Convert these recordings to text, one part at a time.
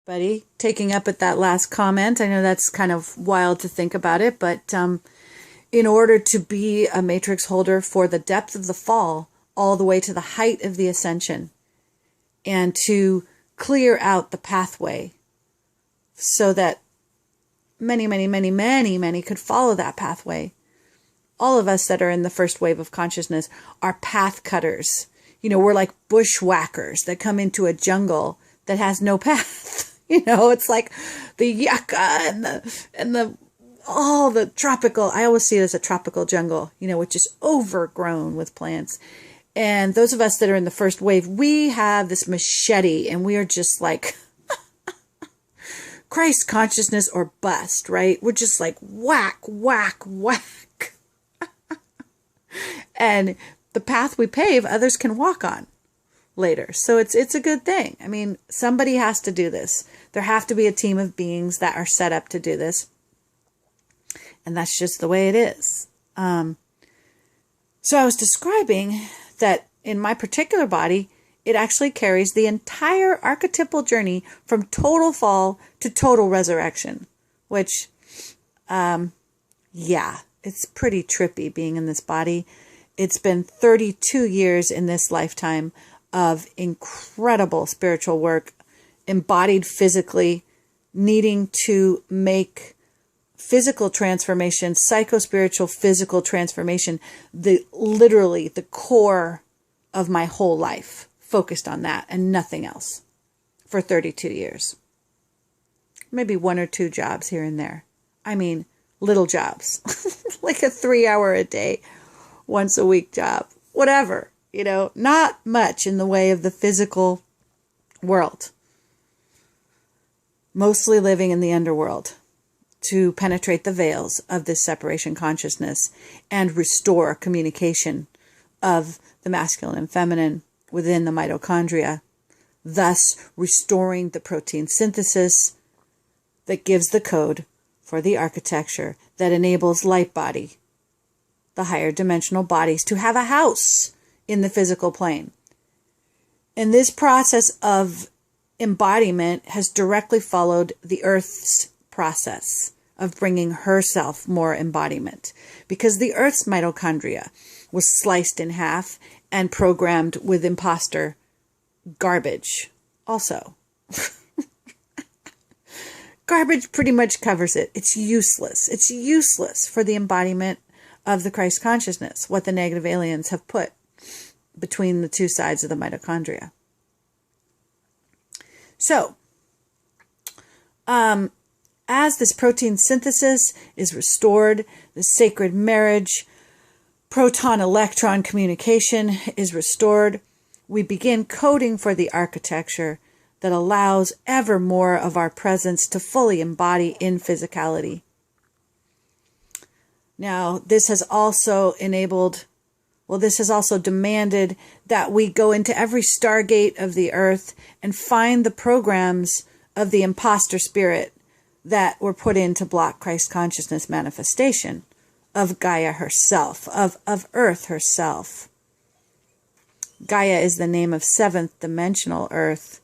Buddy, taking up at that last comment, I know that's kind of wild to think about it, but in order to be a matrix holder for the depth of the fall all the way to the height of the ascension, and to clear out the pathway so that many could follow that pathway. All of us that are in the first wave of consciousness are path cutters. We're like bushwhackers that come into a jungle that has no path. It's like the yucca and all the tropical, I always see it as a tropical jungle, which is overgrown with plants. And those of us that are in the first wave, we have this machete and we are just like Christ consciousness or bust, right? We're just like whack, whack, whack. And the path we pave, others can walk on later. So it's a good thing. I mean, somebody has to do this. There have to be a team of beings that are set up to do this. And that's just the way it is. So I was describing that in my particular body, it actually carries the entire archetypal journey from total fall to total resurrection, which, yeah, it's pretty trippy being in this body. It's been 32 years in this lifetime of incredible spiritual work, embodied physically, needing to make physical transformation, psycho-spiritual physical transformation, literally the core of my whole life, focused on that and nothing else for 32 years. Maybe one or two jobs here and there. I mean, little jobs, like a 3-hour a day, once a week job, whatever, not much in the way of the physical world. Mostly living in the underworld to penetrate the veils of this separation consciousness and restore communication of the masculine and feminine within the mitochondria, thus restoring the protein synthesis that gives the code for the architecture that enables light body, the higher dimensional bodies, to have a house in the physical plane. And this process of embodiment has directly followed the Earth's process of bringing herself more embodiment, because the Earth's mitochondria was sliced in half and programmed with imposter garbage also. Garbage pretty much covers it. It's useless. It's useless for the embodiment of the Christ consciousness, what the negative aliens have put between the two sides of the mitochondria. So, as this protein synthesis is restored, the sacred marriage, proton-electron communication is restored, we begin coding for the architecture that allows ever more of our presence to fully embody in physicality. Now, this has also demanded that we go into every stargate of the earth and find the programs of the imposter spirit that were put in to block Christ consciousness manifestation of Gaia herself, of Earth herself. Gaia is the name of seventh dimensional Earth.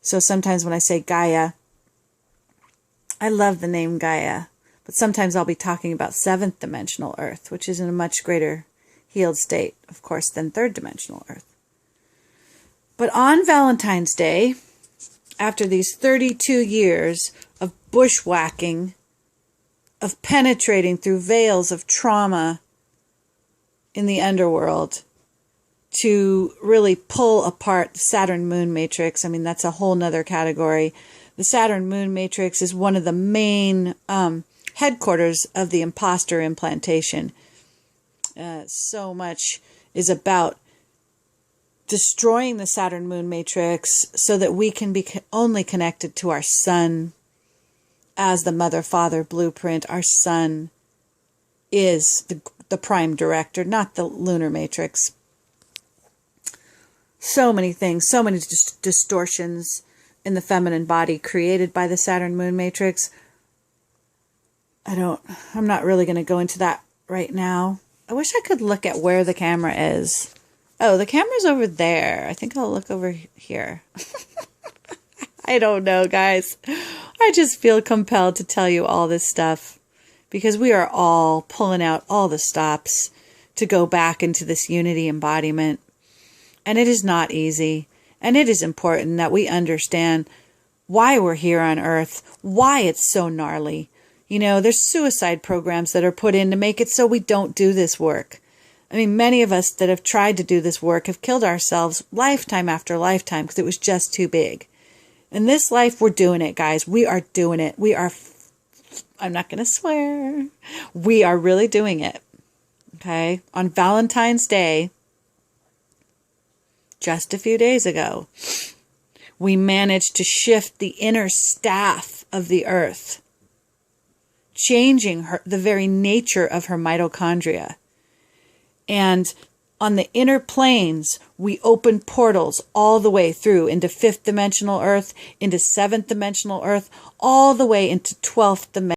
So sometimes when I say Gaia, I love the name Gaia, but sometimes I'll be talking about seventh dimensional Earth, which is in a much greater healed state, of course, than third dimensional Earth. But on Valentine's Day, after these 32 years of bushwhacking, of penetrating through veils of trauma in the underworld to really pull apart the Saturn Moon Matrix. I mean, that's a whole nother category. The Saturn Moon Matrix is one of the main headquarters of the imposter implantation. So much is about destroying the Saturn Moon Matrix so that we can be only connected to our sun as the mother-father blueprint. Our sun is the prime director, not the lunar matrix. So many things, so many distortions in the feminine body created by the Saturn Moon Matrix. I'm not really going to go into that right now. I wish I could look at where the camera is. Oh, the camera's over there. I think I'll look over here. I don't know, guys. I just feel compelled to tell you all this stuff because we are all pulling out all the stops to go back into this unity embodiment. And it is not easy. And it is important that we understand why we're here on Earth, why it's so gnarly. You know, there's suicide programs that are put in to make it so we don't do this work. I mean, many of us that have tried to do this work have killed ourselves lifetime after lifetime because it was just too big. In this life, we're doing it, guys. We are doing it. I'm not going to swear. We are really doing it. Okay? On Valentine's Day, just a few days ago, we managed to shift the inner staff of the earth, changing the very nature of her mitochondria. And on the inner planes, we opened portals all the way through into 5th dimensional earth, into 7th dimensional earth, all the way into 12th dimensional